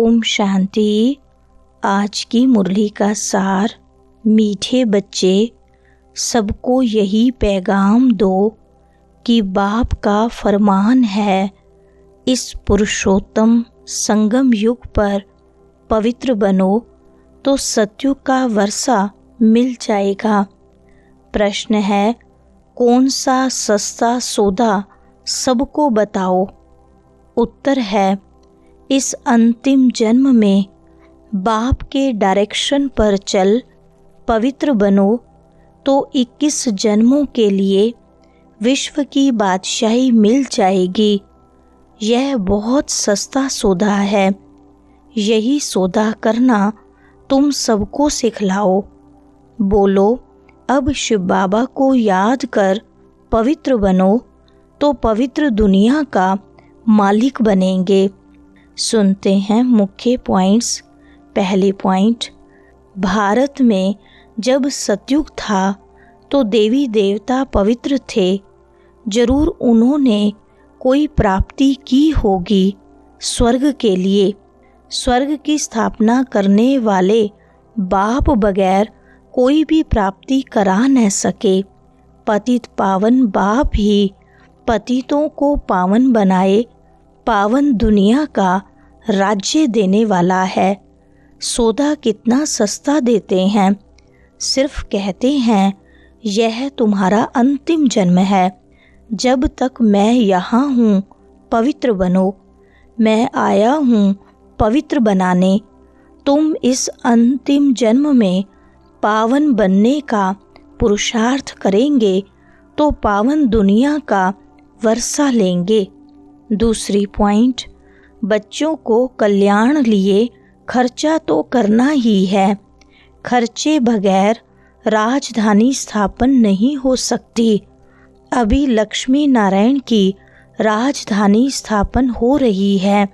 ओम शांति। आज की मुरली का सार। मीठे बच्चे, सबको यही पैगाम दो कि बाप का फरमान है, इस पुरुषोत्तम संगम युग पर पवित्र बनो तो सतयुग का वर्षा मिल जाएगा। प्रश्न है, कौन सा सस्ता सौदा सबको बताओ। उत्तर है, इस अंतिम जन्म में बाप के डायरेक्शन पर चल पवित्र बनो तो 21 जन्मों के लिए विश्व की बादशाही मिल जाएगी। यह बहुत सस्ता सौदा है। यही सौदा करना तुम सबको सिखलाओ। बोलो, अब शिव बाबा को याद कर पवित्र बनो तो पवित्र दुनिया का मालिक बनेंगे। सुनते हैं मुख्य पॉइंट्स। पहले पॉइंट, भारत में जब सतयुग था तो देवी देवता पवित्र थे। जरूर उन्होंने कोई प्राप्ति की होगी स्वर्ग के लिए। स्वर्ग की स्थापना करने वाले बाप बगैर कोई भी प्राप्ति करा न सके। पतित पावन बाप ही पतितों को पावन बनाए, पावन दुनिया का राज्य देने वाला है। सौदा कितना सस्ता देते हैं। सिर्फ कहते हैं, यह तुम्हारा अंतिम जन्म है। जब तक मैं यहाँ हूँ पवित्र बनो। मैं आया हूँ पवित्र बनाने। तुम इस अंतिम जन्म में पावन बनने का पुरुषार्थ करेंगे तो पावन दुनिया का वर्षा लेंगे। दूसरी पॉइंट, बच्चों को कल्याण लिए खर्चा तो करना ही है। खर्चे बगैर राजधानी स्थापन नहीं हो सकती। अभी लक्ष्मी नारायण की राजधानी स्थापन हो रही है।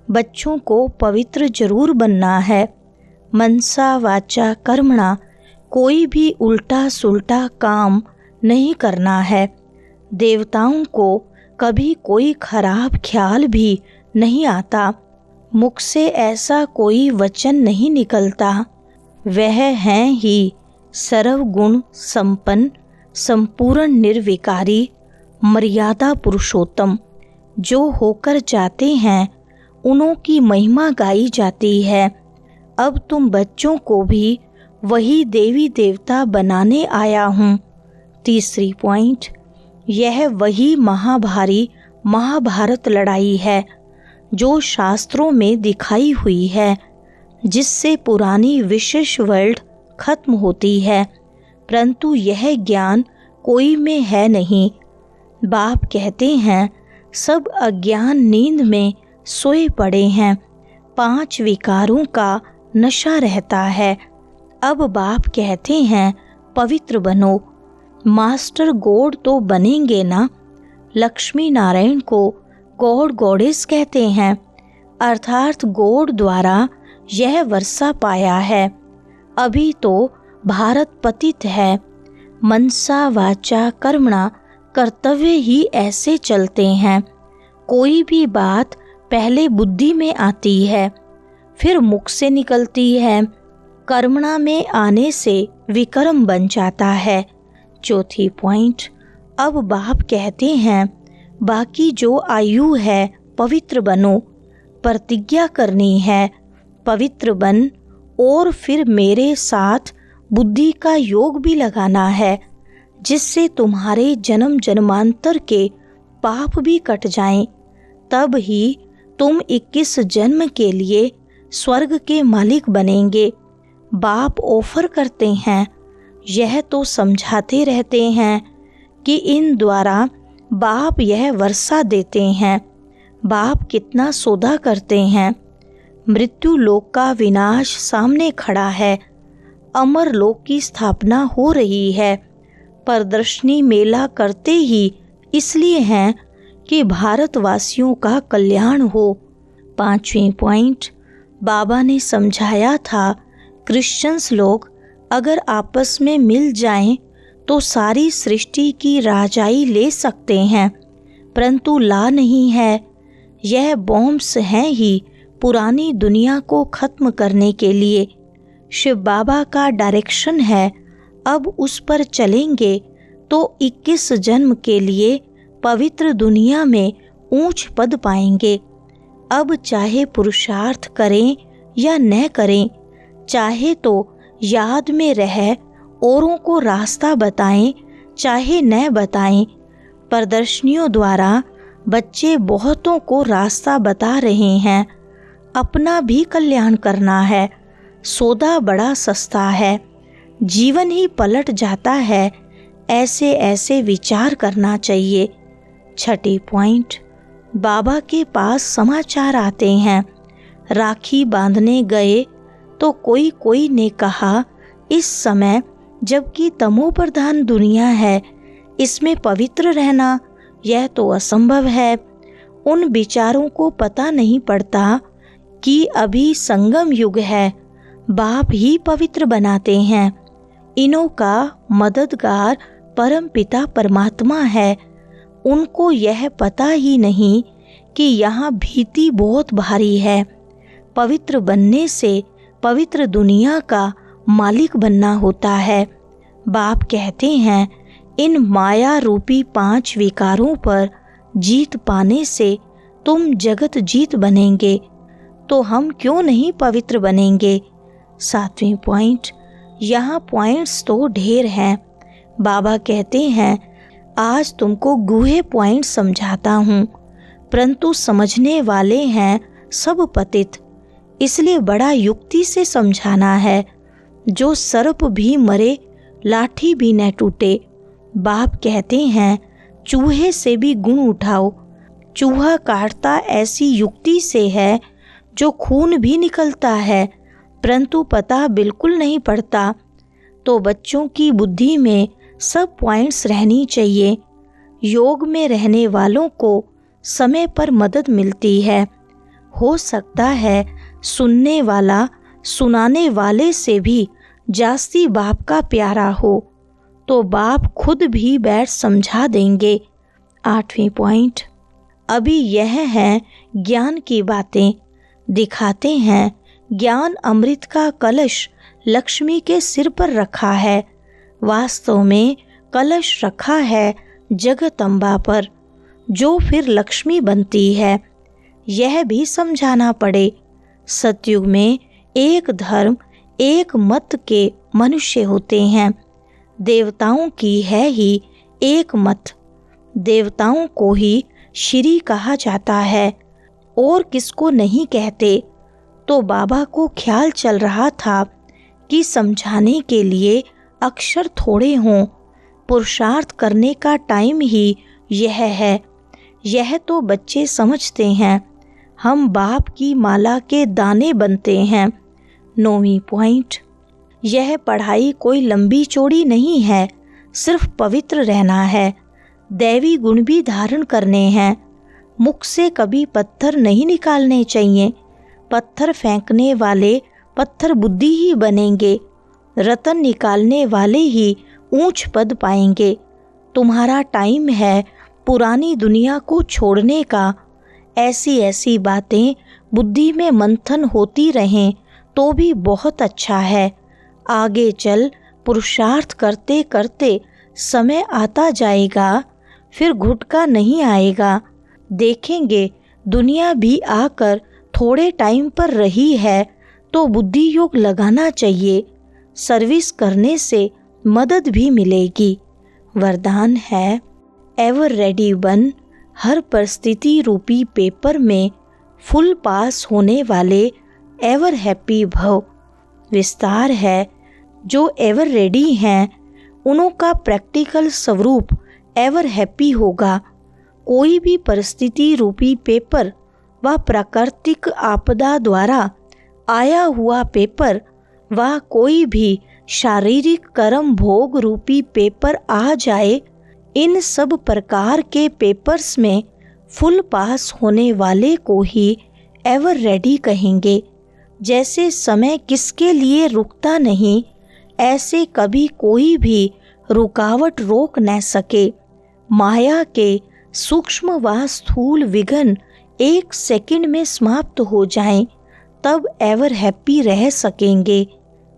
बच्चों को पवित्र जरूर बनना है। मनसा वाचा कर्मणा, कोई भी उल्टा सुल्टा काम नहीं करना है। देवताओं को कभी कोई खराब ख्याल भी नहीं आता। मुख से ऐसा कोई वचन नहीं निकलता। वह हैं ही सर्वगुण संपन्न, संपूर्ण निर्विकारी, मर्यादा पुरुषोत्तम। जो होकर जाते हैं उन्हों की महिमा गाई जाती है। अब तुम बच्चों को भी वही देवी देवता बनाने आया हूँ। तीसरी पॉइंट, यह वही महाभारी महाभारत लड़ाई है जो शास्त्रों में दिखाई हुई है, जिससे पुरानी विशेष वर्ल्ड खत्म होती है। परंतु यह ज्ञान कोई में है नहीं। बाप कहते हैं, सब अज्ञान नींद में सोए पड़े हैं। 5 विकारों का नशा रहता है। अब बाप कहते हैं, पवित्र बनो। मास्टर गॉड तो बनेंगे ना। लक्ष्मी नारायण को गॉड गॉडेस कहते हैं, अर्थात गॉड द्वारा यह वर्षा पाया है। अभी तो भारत पतित है। मनसा वाचा कर्मणा, कर्तव्य ही ऐसे चलते हैं। कोई भी बात पहले बुद्धि में आती है, फिर मुख से निकलती है। कर्मणा में आने से विकर्म बन जाता है। चौथी पॉइंट, अब बाप कहते हैं, बाकी जो आयु है पवित्र बनो। प्रतिज्ञा करनी है, पवित्र बन, और फिर मेरे साथ बुद्धि का योग भी लगाना है, जिससे तुम्हारे जन्म जन्मांतर के पाप भी कट जाएं। तब ही तुम 21 जन्म के लिए स्वर्ग के मालिक बनेंगे। बाप ऑफर करते हैं, यह तो समझाते रहते हैं कि इन द्वारा बाप यह वर्षा देते हैं। बाप कितना सौदा करते हैं। मृत्यु लोक का विनाश सामने खड़ा है। अमर लोक की स्थापना हो रही है। प्रदर्शनी मेला करते ही इसलिए हैं कि भारतवासियों का कल्याण हो। 5वीं पॉइंट, बाबा ने समझाया था, क्रिश्चियंस लोग अगर आपस में मिल जाएं तो सारी सृष्टि की राजाई ले सकते हैं, परंतु ला नहीं है। यह बॉम्ब्स हैं ही पुरानी दुनिया को खत्म करने के लिए। शिव बाबा का डायरेक्शन है, अब उस पर चलेंगे तो 21 जन्म के लिए पवित्र दुनिया में ऊंच पद पाएंगे। अब चाहे पुरुषार्थ करें या न करें, चाहे तो याद में रह औरों को रास्ता बताएं, चाहे न बताएं, प्रदर्शनियों द्वारा बच्चे बहुतों को रास्ता बता रहे हैं। अपना भी कल्याण करना है, सौदा बड़ा सस्ता है, जीवन ही पलट जाता है, ऐसे ऐसे विचार करना चाहिए। छठी पॉइंट, बाबा के पास समाचार आते हैं। राखी बांधने गए तो कोई ने कहा, इस समय जबकि तमोप्रधान दुनिया है, इसमें पवित्र रहना यह तो असंभव है। उन विचारों को पता नहीं पड़ता कि अभी संगम युग है, बाप ही पवित्र बनाते हैं। इनों का मददगार परम पिता परमात्मा है। उनको यह पता ही नहीं कि यहाँ भीति बहुत भारी है। पवित्र बनने से पवित्र दुनिया का मालिक बनना होता है। बाप कहते हैं, इन माया रूपी 5 विकारों पर जीत पाने से तुम जगत जीत बनेंगे, तो हम क्यों नहीं पवित्र बनेंगे। 7वें पॉइंट, यहाँ पॉइंट्स तो ढेर हैं। बाबा कहते हैं, आज तुमको गूढ़े पॉइंट समझाता हूँ, परंतु समझने वाले हैं सब पतित, इसलिए बड़ा युक्ति से समझाना है। जो सर्प भी मरे, लाठी भी न टूटे। बाप कहते हैं, चूहे से भी गुण उठाओ। चूहा काटता ऐसी युक्ति से है जो खून भी निकलता है, परंतु पता बिल्कुल नहीं पड़ता। तो बच्चों की बुद्धि में सब पॉइंट्स रहनी चाहिए। योग में रहने वालों को समय पर मदद मिलती है। हो सकता है सुनने वाला सुनाने वाले से भी जास्ती बाप का प्यारा हो, तो बाप खुद भी बैठ समझा देंगे। 8वें पॉइंट, अभी यह है ज्ञान की बातें। दिखाते हैं ज्ञान अमृत का कलश लक्ष्मी के सिर पर रखा है। वास्तव में कलश रखा है जगदम्बा पर, जो फिर लक्ष्मी बनती है। यह भी समझाना पड़े। सतयुग में एक धर्म एक मत के मनुष्य होते हैं। देवताओं की है ही एक मत। देवताओं को ही श्री कहा जाता है और किसको नहीं कहते। तो बाबा को ख्याल चल रहा था कि समझाने के लिए अक्षर थोड़े हों, पुरुषार्थ करने का टाइम ही यह है। यह तो बच्चे समझते हैं, हम बाप की माला के दाने बनते हैं। 9वीं पॉइंट, यह पढ़ाई कोई लंबी चौड़ी नहीं है, सिर्फ पवित्र रहना है। दैवी गुण भी धारण करने हैं। मुख से कभी पत्थर नहीं निकालने चाहिए। पत्थर फेंकने वाले पत्थर बुद्धि ही बनेंगे। रतन निकालने वाले ही ऊंच पद पाएंगे। तुम्हारा टाइम है पुरानी दुनिया को छोड़ने का। ऐसी ऐसी बातें बुद्धि में मंथन होती रहें तो भी बहुत अच्छा है। आगे चल पुरुषार्थ करते करते समय आता जाएगा, फिर घुटका नहीं आएगा। देखेंगे दुनिया भी आकर थोड़े टाइम पर रही है तो बुद्धि योग लगाना चाहिए। सर्विस करने से मदद भी मिलेगी। वरदान है, एवर रेडी बन। हर परिस्थिति रूपी पेपर में फुल पास होने वाले एवर हैप्पी भव। विस्तार है, जो एवर रेडी हैं उनों का प्रैक्टिकल स्वरूप एवर हैप्पी होगा। कोई भी परिस्थिति रूपी पेपर व प्राकृतिक आपदा द्वारा आया हुआ पेपर व कोई भी शारीरिक कर्म भोग रूपी पेपर आ जाए, इन सब प्रकार के पेपर्स में फुल पास होने वाले को ही एवर रेडी कहेंगे। जैसे समय किसके लिए रुकता नहीं, ऐसे कभी कोई भी रुकावट रोक न सके। माया के सूक्ष्म व स्थूल विघ्न 1 सेकंड में समाप्त हो जाएं, तब एवर हैप्पी रह सकेंगे।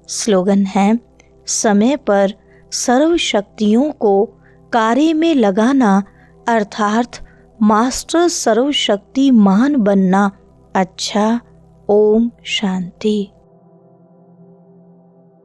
स्लोगन है, समय पर सर्व शक्तियों को कार्य में लगाना अर्थात मास्टर सर्वशक्तिमान बनना। अच्छा, ओम शांति।